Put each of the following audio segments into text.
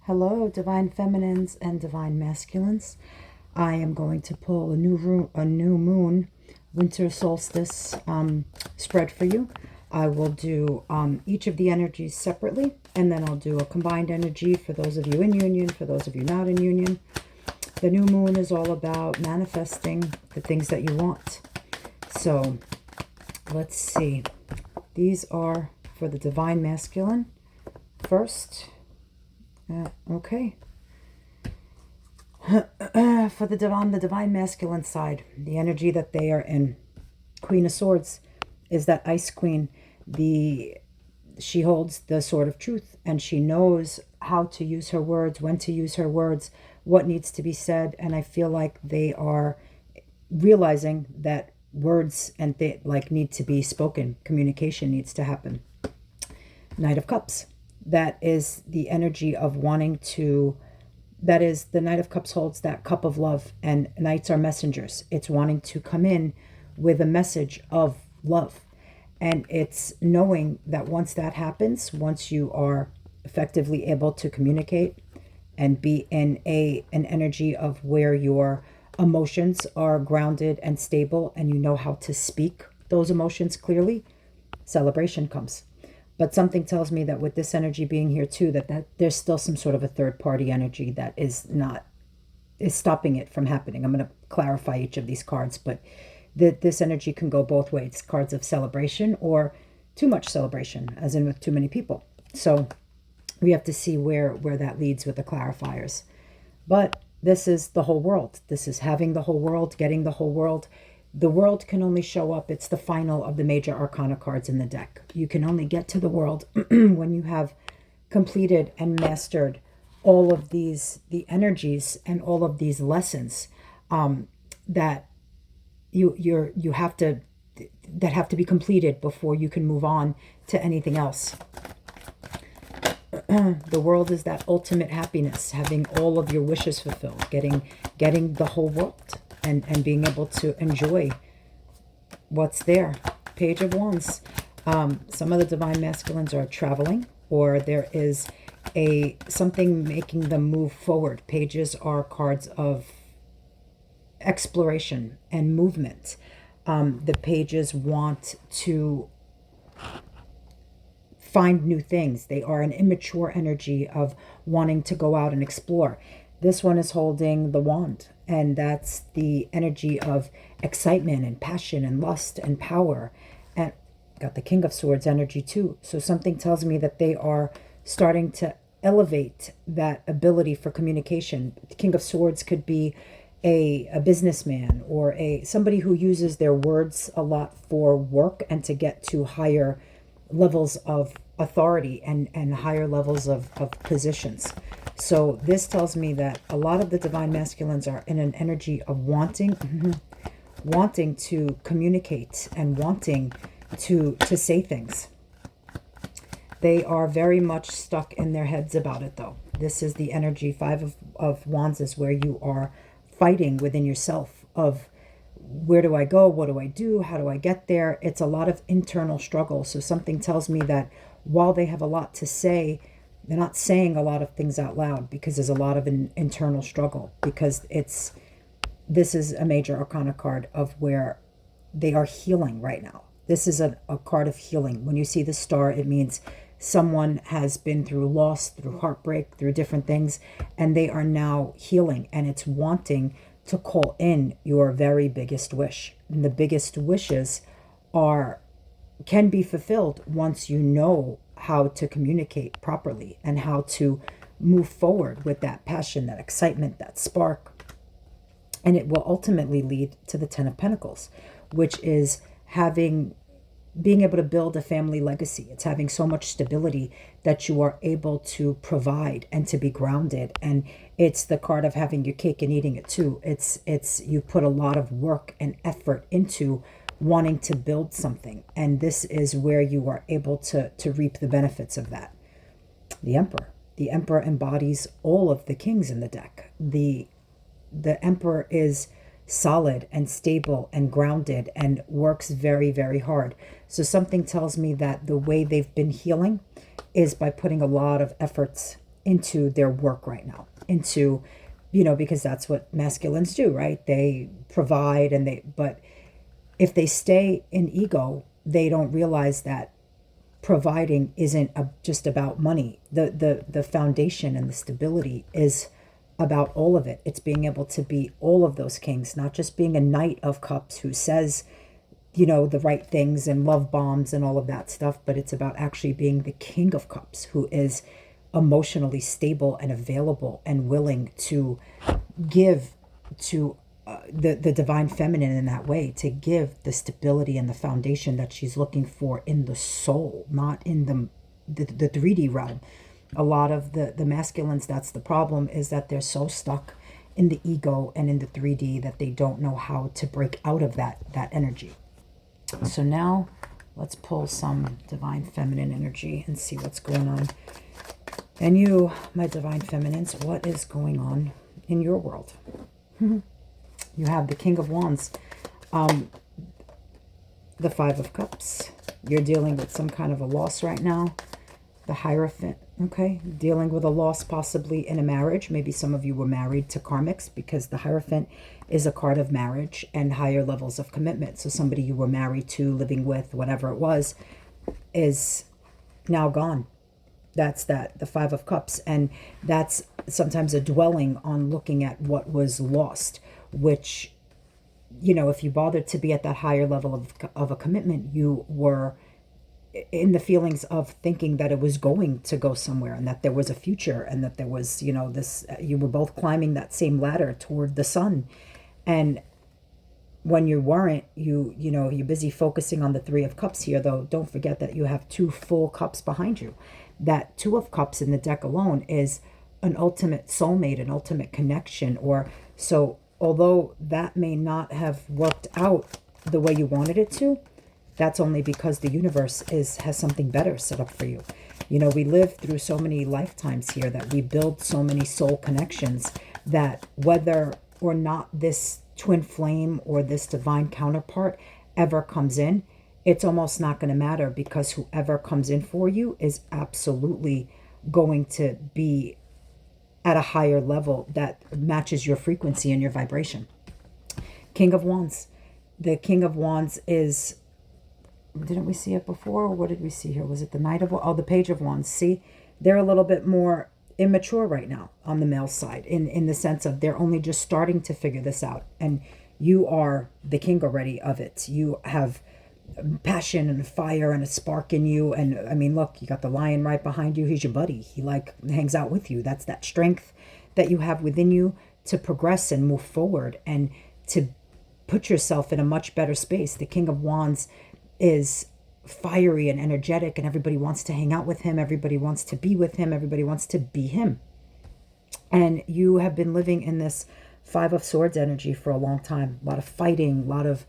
Hello, divine feminines and divine masculines. I am going to pull a new moon winter solstice spread for you. I will do each of the energies separately, and then I'll do a combined energy for those of you in union, for those of you not in union. The new moon is all about manifesting the things that you want. So let's see. These are for the divine masculine first. Okay. For the divine masculine side, the energy that they are in. Queen of Swords is that ice queen. She holds the sword of truth, and she knows how to use her words, when to use her words, what needs to be said. And I feel like they are realizing that words and need to be spoken. Communication needs to happen. Knight of Cups. That is the energy of wanting to, that is, the Knight of Cups holds that cup of love, and knights are messengers. It's wanting to come in with a message of love. And it's knowing that once that happens, once you are effectively able to communicate and be in an energy of where your emotions are grounded and stable, and you know how to speak those emotions clearly, celebration comes. But something tells me that with this energy being here too, that there's still some sort of a third party energy that is stopping it from happening. I'm going to clarify each of these cards, but this energy can go both ways. Cards of celebration or too much celebration, as in with too many people. So we have to see where that leads with the clarifiers. But this is the whole world. This is having the whole world, getting the whole world. The world can only show up. It's the final of the major arcana cards in the deck. You can only get to the world when you have completed and mastered all of the energies and all of these lessons that you have to be completed before you can move on to anything else. The world is that ultimate happiness, having all of your wishes fulfilled, getting the whole world. And being able to enjoy what's there. Page of Wands. Some of the divine masculines are traveling, or there is something making them move forward. Pages are cards of exploration and movement. The pages want to find new things. They are an immature energy of wanting to go out and explore. This one is holding the wand, and that's the energy of excitement and passion and lust and power. And got the King of Swords energy too. So something tells me that they are starting to elevate that ability for communication. The King of Swords could be a businessman or somebody who uses their words a lot for work and to get to higher levels of authority and higher levels of positions. So this tells me that a lot of the divine masculines are in an energy of wanting to communicate and wanting to say things. They are very much stuck in their heads about it, though. This is the energy. Five of Wands is where you are fighting within yourself of where do I go? What do I do? How do I get there? It's a lot of internal struggle. So something tells me that while they have a lot to say, they're not saying a lot of things out loud because there's a lot of an internal struggle, because this is a major arcana card of where they are healing right now. This is a card of healing. When you see the star, it means someone has been through loss, through heartbreak, through different things, and they are now healing, and it's wanting to call in your very biggest wish. And the biggest wishes can be fulfilled once you know how to communicate properly and how to move forward with that passion, that excitement, that spark. And it will ultimately lead to the Ten of Pentacles, which is being able to build a family legacy. It's having so much stability that you are able to provide and to be grounded. And it's the card of having your cake and eating it too. It's you put a lot of work and effort into wanting to build something. And this is where you are able to reap the benefits of that. The Emperor. The Emperor embodies all of the kings in the deck. The Emperor is solid and stable and grounded and works very, very hard. So something tells me that the way they've been healing is by putting a lot of efforts into their work right now, into, because that's what masculines do, right? They provide but if they stay in ego, they don't realize that providing isn't just about money. The foundation and the stability is about all of it. It's being able to be all of those kings, not just being a knight of cups who says, the right things and love bombs and all of that stuff, but it's about actually being the king of cups who is emotionally stable and available and willing to give to the divine feminine in that way, to give the stability and the foundation that she's looking for in the soul, not in the 3D realm. A lot of the masculines, that's the problem, is that they're so stuck in the ego and in the 3D that they don't know how to break out of that energy. So now let's pull some divine feminine energy and see what's going on. And you, my divine feminines, what is going on in your world? You have the King of Wands, the Five of Cups. You're dealing with some kind of a loss right now. The Hierophant, okay? Dealing with a loss possibly in a marriage. Maybe some of you were married to karmics, because the Hierophant is a card of marriage and higher levels of commitment. So somebody you were married to, living with, whatever it was, is now gone. That's the Five of Cups. And that's sometimes a dwelling on looking at what was lost, which, if you bothered to be at that higher level of a commitment, you were in the feelings of thinking that it was going to go somewhere, and that there was a future, and that there was, this, you were both climbing that same ladder toward the sun. And when you weren't, you're busy focusing on the Three of Cups here, though. Don't forget that you have two full cups behind you. That Two of Cups in the deck alone is an ultimate soulmate, an ultimate connection. So although that may not have worked out the way you wanted it to, that's only because the universe has something better set up for you. We live through so many lifetimes here, that we build so many soul connections, that whether or not this twin flame or this divine counterpart ever comes in, it's almost not going to matter, because whoever comes in for you is absolutely going to be at a higher level that matches your frequency and your vibration. King of Wands. The King of Wands is, didn't we see it before? Or what did we see here? Was it the Knight of Wands? Oh, the Page of Wands. See, they're a little bit more immature right now on the male side, in the sense of they're only just starting to figure this out. And you are the king already of it. You have passion and fire and a spark in you. And I mean, look, you got the lion right behind you. He's your buddy. He hangs out with you. That's that strength that you have within you to progress and move forward and to put yourself in a much better space. The King of Wands is fiery and energetic, and everybody wants to hang out with him. Everybody wants to be with him. Everybody wants to be him. And you have been living in this Five of Swords energy for a long time. A lot of fighting, a lot of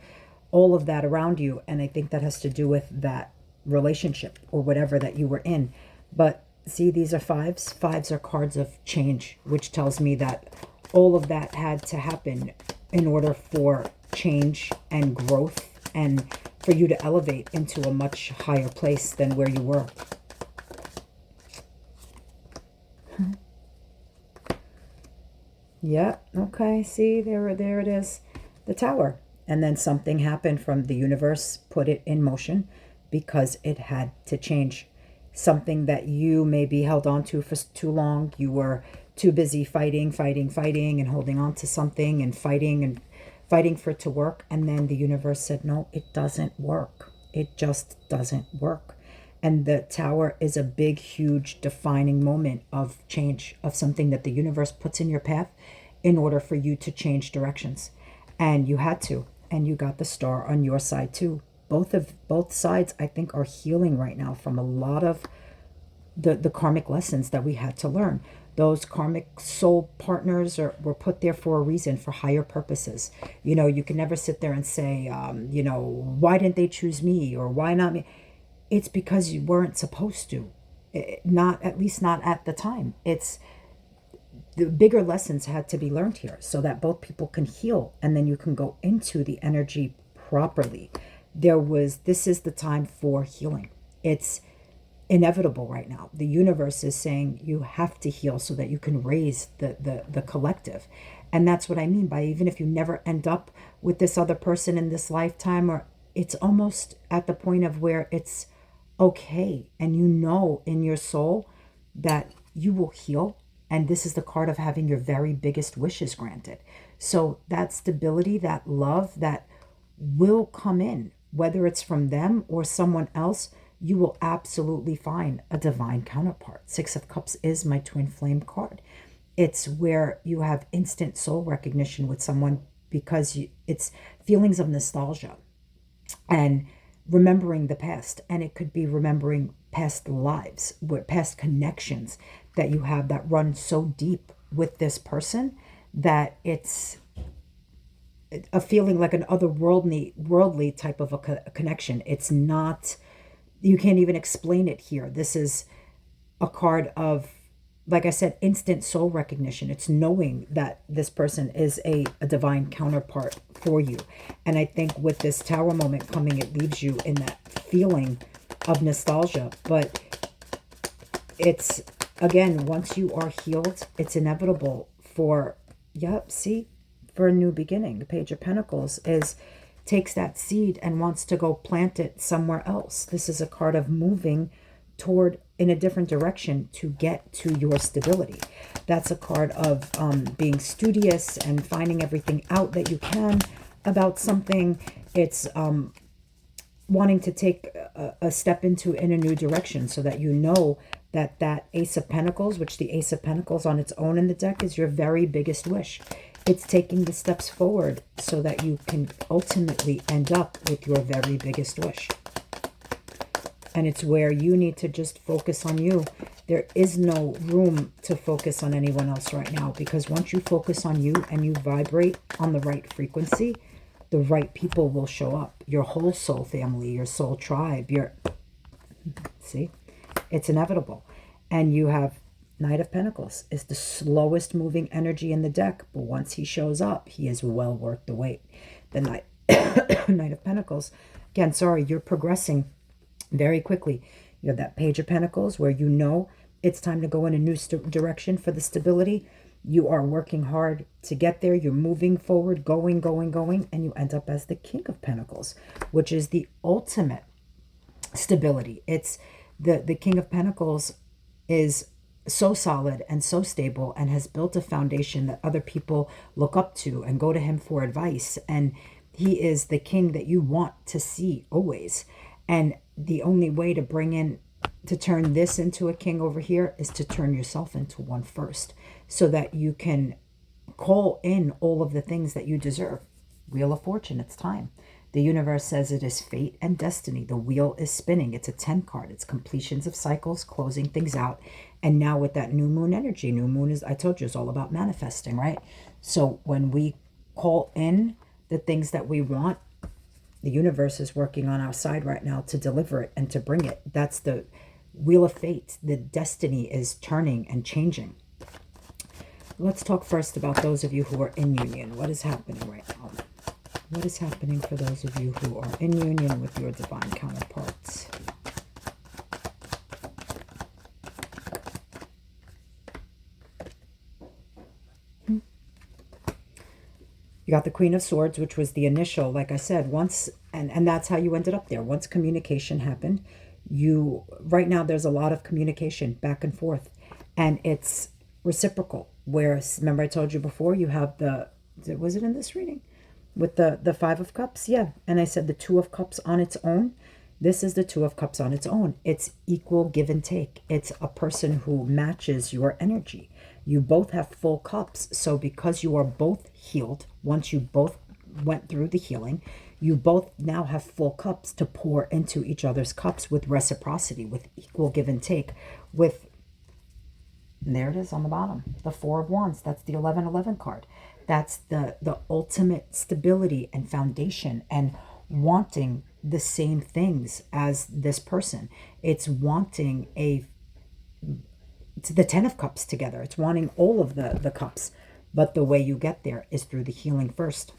all of that around you. And I think that has to do with that relationship or whatever that you were in. But see, these are fives. Fives are cards of change, which tells me that all of that had to happen in order for change and growth, and for you to elevate into a much higher place than where you were. Yeah, okay, see, there it is, the Tower. And then something happened from the universe, put it in motion, because it had to change. Something that you maybe held on to for too long. You were too busy fighting, and holding on to something and fighting for it to work. And then the universe said, no, it doesn't work. It just doesn't work. And the Tower is a big, huge defining moment of change, of something that the universe puts in your path in order for you to change directions. And you had to, and you got the Star on your side too. Both sides, I think, are healing right now from a lot of the karmic lessons that we had to learn. Those karmic soul partners were put there for a reason, for higher purposes. You can never sit there and say, why didn't they choose me, or why not me? It's because you weren't supposed to. At least not at the time. It's the bigger lessons had to be learned here so that both people can heal, and then you can go into the energy properly. This is the time for healing. It's inevitable right now. The universe is saying you have to heal so that you can raise the collective. And that's what I mean by, even if you never end up with this other person in this lifetime, or it's almost at the point of where it's okay, and you know in your soul that you will heal. And this is the card of having your very biggest wishes granted. So that stability, that love, that will come in, whether it's from them or someone else. You will absolutely find a divine counterpart. Six of Cups is my twin flame card. It's where you have instant soul recognition with someone, because it's feelings of nostalgia and remembering the past. And it could be remembering past lives, past connections that you have that run so deep with this person that it's a feeling like an otherworldly type of a connection. It's not, you can't even explain it here. This is a card of, like I said, instant soul recognition. It's knowing that this person is a divine counterpart for you. And I think with this Tower moment coming, it leaves you in that feeling of nostalgia. But it's, again, once you are healed, it's inevitable for, for a new beginning. The Page of Pentacles takes that seed and wants to go plant it somewhere else. This is a card of moving toward in a different direction to get to your stability. That's a card of being studious and finding everything out that you can about something. It's wanting to take a step in a new direction, so that you know that Ace of Pentacles, which the Ace of Pentacles on its own in the deck is your very biggest wish. It's taking the steps forward so that you can ultimately end up with your very biggest wish. And it's where you need to just focus on you. There is no room to focus on anyone else right now, because once you focus on you and you vibrate on the right frequency, the right people will show up. Your whole soul family, your soul tribe, see, it's inevitable. And you have Knight of Pentacles is the slowest moving energy in the deck, but once he shows up, he is well worth the wait. The Knight of Pentacles, again, sorry, you're progressing very quickly. You have that Page of Pentacles where you know it's time to go in a new direction for the stability. You are working hard to get there. You're moving forward, going, and you end up as the King of Pentacles, which is the ultimate stability. It's the King of Pentacles is so solid and so stable and has built a foundation that other people look up to and go to him for advice. And he is the king that you want to see always. And the only way to turn this into a king over here is to turn yourself into one first, so that you can call in all of the things that you deserve. Wheel of Fortune, it's time. The universe says it is fate and destiny. The wheel is spinning. It's a 10 card. It's completions of cycles, closing things out. And now with that new moon energy, new moon is, I told you, is all about manifesting, right? So when we call in the things that we want, the universe is working on our side right now to deliver it and to bring it. That's the wheel of fate. The destiny is turning and changing. Let's talk first about those of you who are in union. What is happening right now? What is happening for those of you who are in union with your divine counterparts? You got the Queen of Swords, which was the initial, like I said, once, and that's how you ended up there. Once communication happened, right now there's a lot of communication back and forth, and it's reciprocal. Where, remember I told you before, you have was it in this reading? With the Five of Cups, yeah. And I said the Two of Cups on its own. This is the Two of Cups on its own. It's equal give and take. It's a person who matches your energy. You both have full cups. So because you are both healed, once you both went through the healing, you both now have full cups to pour into each other's cups with reciprocity, with equal give and take, and there it is on the bottom, the Four of Wands. That's the 1111 card. That's the ultimate stability and foundation, and wanting the same things as this person. It's wanting the 10 of Cups together. It's wanting all of the cups. But the way you get there is through the healing first.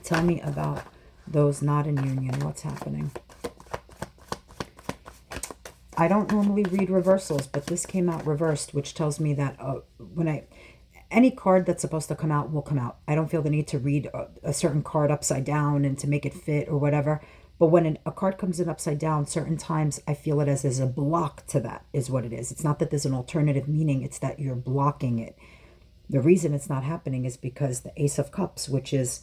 Tell me about those not in union. What's happening? I don't normally read reversals, but this came out reversed, which tells me that any card that's supposed to come out will come out. I don't feel the need to read a certain card upside down and to make it fit or whatever. But when a card comes in upside down, certain times I feel it as a block to that is what it is. It's not that there's an alternative meaning. It's that you're blocking it. The reason it's not happening is because the Ace of Cups, which is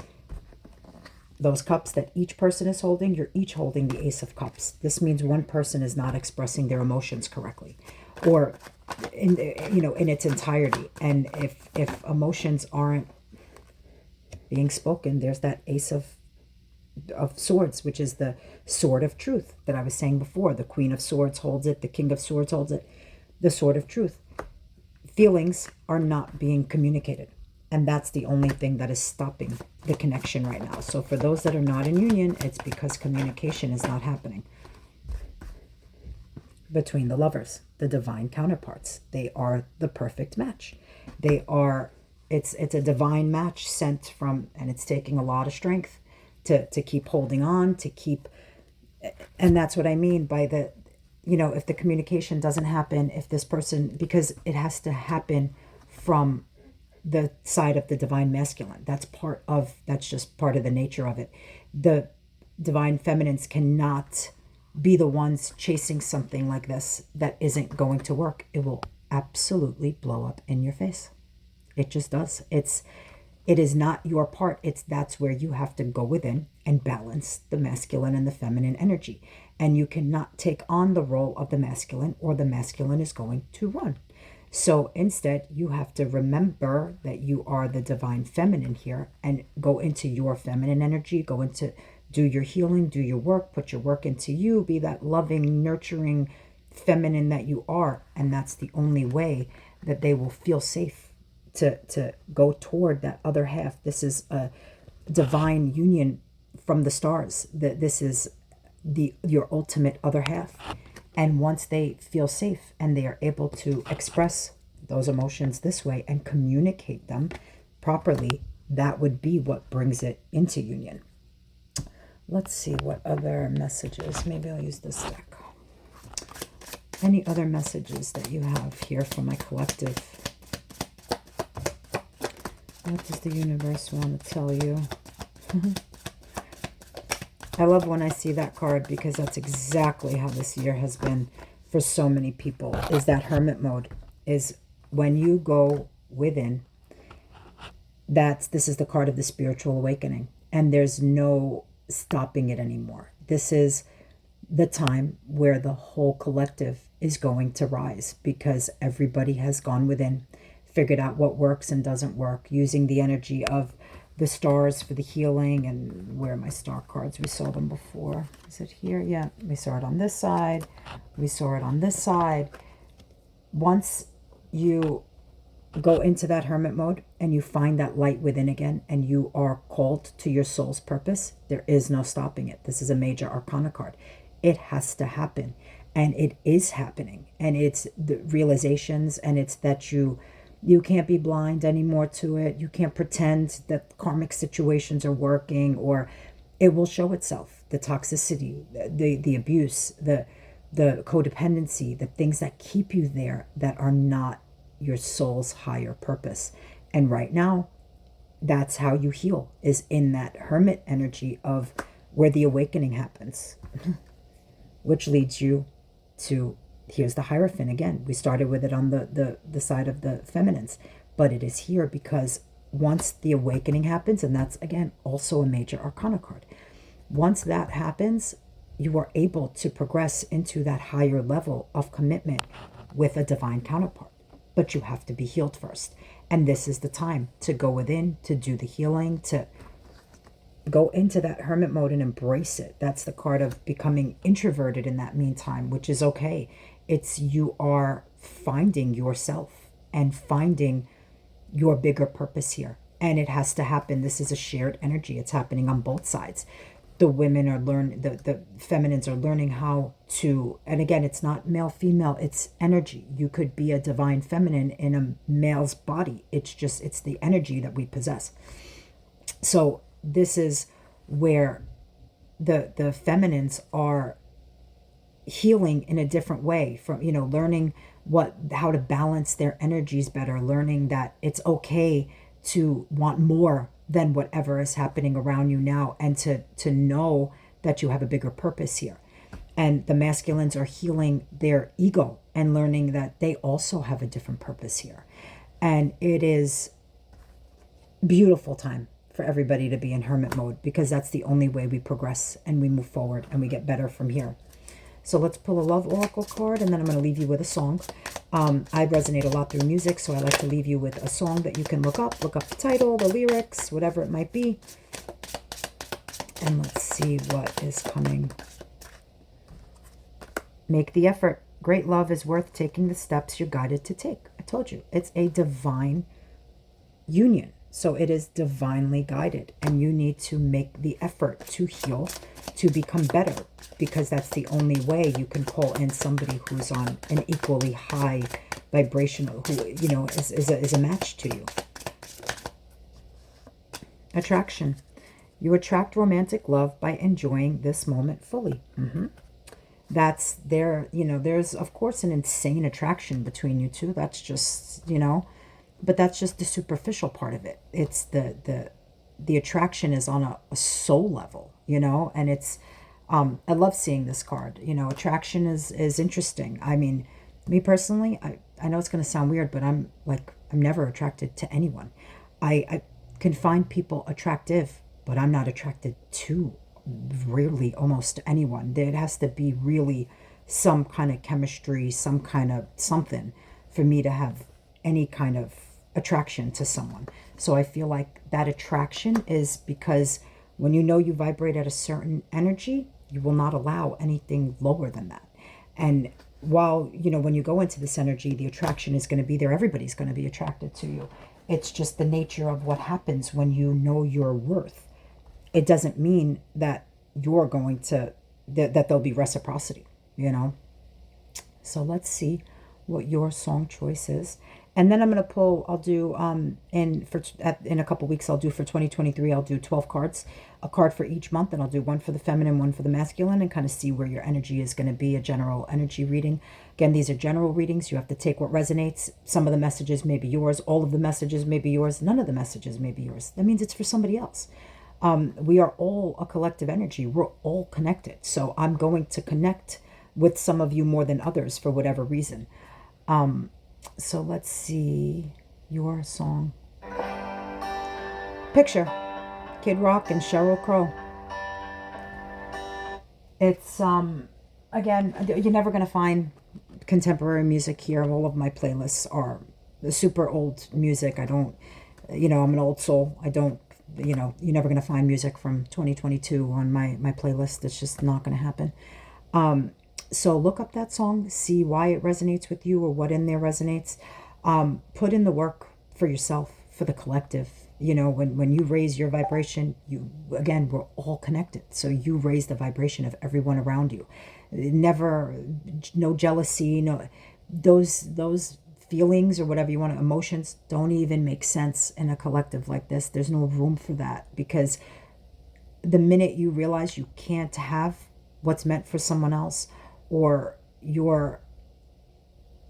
those cups that each person is holding, you're each holding the Ace of Cups. This means one person is not expressing their emotions correctly, or in its entirety. And if emotions aren't being spoken, there's that Ace of Swords, which is the sword of truth that I was saying before. The Queen of Swords holds it, the King of Swords holds it, the sword of truth. Feelings are not being communicated. And that's the only thing that is stopping the connection right now. So for those that are not in union, it's because communication is not happening between the lovers, the divine counterparts. They are the perfect match. It's a divine match sent from, and it's taking a lot of strength to keep holding on, to keep, and that's what I mean by if the communication doesn't happen, if this person, because it has to happen from the side of the divine masculine. That's just part of the nature of it. The divine feminines cannot be the ones chasing something like this that isn't going to work. It will absolutely blow up in your face. It just does. It is not your part. That's where you have to go within and balance the masculine and the feminine energy. And you cannot take on the role of the masculine, or the masculine is going to run. So instead, you have to remember that you are the divine feminine here and go into your feminine energy, do your healing, do your work, put your work into you, be that loving, nurturing feminine that you are. And that's the only way that they will feel safe to go toward that other half. This is a divine union from the stars. This is your ultimate other half. And once they feel safe and they are able to express those emotions this way and communicate them properly, that would be what brings it into union. Let's see what other messages. Maybe I'll use this deck. Any other messages that you have here for my collective? What does the universe want to tell you? I love when I see that card, because that's exactly how this year has been for so many people, is that hermit mode. Is when you go within, this is the card of the spiritual awakening, and there's no stopping it anymore. This is the time where the whole collective is going to rise, because everybody has gone within, figured out what works and doesn't work, using the energy of the stars for the healing. And where are my star cards? We saw them before. Is it here? Yeah, we saw it on this side. We saw it on this side. Once you go into that hermit mode and you find that light within again, and you are called to your soul's purpose, there is no stopping it. This is a major arcana card. It has to happen, and it is happening. And it's the realizations, and it's that you can't be blind anymore to it. You can't pretend that karmic situations are working, or it will show itself. The toxicity, the abuse, the codependency, the things that keep you there that are not your soul's higher purpose. And right now, that's how you heal, is in that hermit energy of where the awakening happens, which leads you to, here's the Hierophant again. We started with it on the side of the feminines, but it is here because once the awakening happens, and that's again also a major arcana card, once that happens, you are able to progress into that higher level of commitment with a divine counterpart. But you have to be healed first. And this is the time to go within, to do the healing, to go into that hermit mode and embrace it. That's the card of becoming introverted in that meantime, which is okay. It's you are finding yourself and finding your bigger purpose here. And it has to happen. This is a shared energy. It's happening on both sides. The women are the feminines are learning how to, and again, it's not male, female, it's energy. You could be a divine feminine in a male's body. It's the energy that we possess. So this is where the feminines are healing in a different way, from, you know, learning how to balance their energies better, learning that it's okay to want more than whatever is happening around you now, and to know that you have a bigger purpose here. And the masculines are healing their ego and learning that they also have a different purpose here. And it is beautiful time for everybody to be in hermit mode, because that's the only way we progress and we move forward and we get better from here. So let's pull a love oracle card, and then I'm going to leave you with a song. I resonate a lot through music, so I like to leave you with a song that you can look up the title, the lyrics, whatever it might be. And let's see what is coming. Make the effort. Great love is worth taking the steps you're guided to take. I told you, it's a divine union. So it is divinely guided, and you need to make the effort to heal, to become better, because that's the only way you can call in somebody who's on an equally high vibrational, who, you know, is a match to you. Attraction. You attract romantic love by enjoying this moment fully. That's there, you know, there's of course an insane attraction between you two. That's just, you know, but that's just the superficial part of it. It's the attraction is on a soul level, you know, and it's, I love seeing this card. You know, attraction is interesting. I mean, me personally, I know it's going to sound weird, but I'm never attracted to anyone. I can find people attractive, but I'm not attracted to really almost anyone. It has to be really some kind of chemistry, some kind of something for me to have any kind of attraction to someone. So I feel like that attraction is because when you know you vibrate at a certain energy, you will not allow anything lower than that. And while, you know, when you go into this energy, the attraction is going to be there. Everybody's going to be attracted to you. It's just the nature of what happens when you know your worth. It doesn't mean that you're going to, that there'll be reciprocity, you know. So let's see what your song choice is. And then I'm going to pull, I'll do, in a couple weeks, I'll do for 2023, I'll do 12 cards, a card for each month, and I'll do one for the feminine, one for the masculine, and kind of see where your energy is going to be, a general energy reading. Again, these are general readings. You have to take what resonates. Some of the messages may be yours. All of the messages may be yours. None of the messages may be yours. That means it's for somebody else. We are all a collective energy. We're all connected. So I'm going to connect with some of you more than others for whatever reason. So let's see your song. Picture Kid Rock and Sheryl Crow. It's, again, you're never going to find contemporary music here. All of my playlists are the super old music. I don't, you know, I'm an old soul. I don't, you know, you're never going to find music from 2022 on my playlist. It's just not going to happen. So look up that song, see why it resonates with you or what in there resonates. Put in the work for yourself, for the collective. You know, when you raise your vibration, again, we're all connected. So you raise the vibration of everyone around you. Never, no jealousy, no, those feelings or whatever you want, emotions don't even make sense in a collective like this. There's no room for that, because the minute you realize you can't have what's meant for someone else, or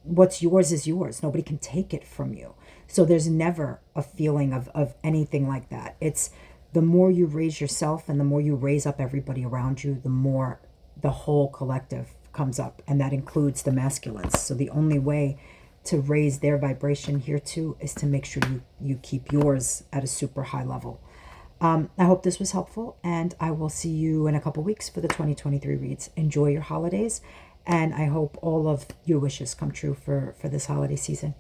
what's yours is yours. Nobody can take it from you. So there's never a feeling of anything like that. It's the more you raise yourself and the more you raise up everybody around you, the more the whole collective comes up. And that includes the masculines. So the only way to raise their vibration here too is to make sure you keep yours at a super high level. I hope this was helpful, and I will see you in a couple weeks for the 2023 reads. Enjoy your holidays, and I hope all of your wishes come true for this holiday season.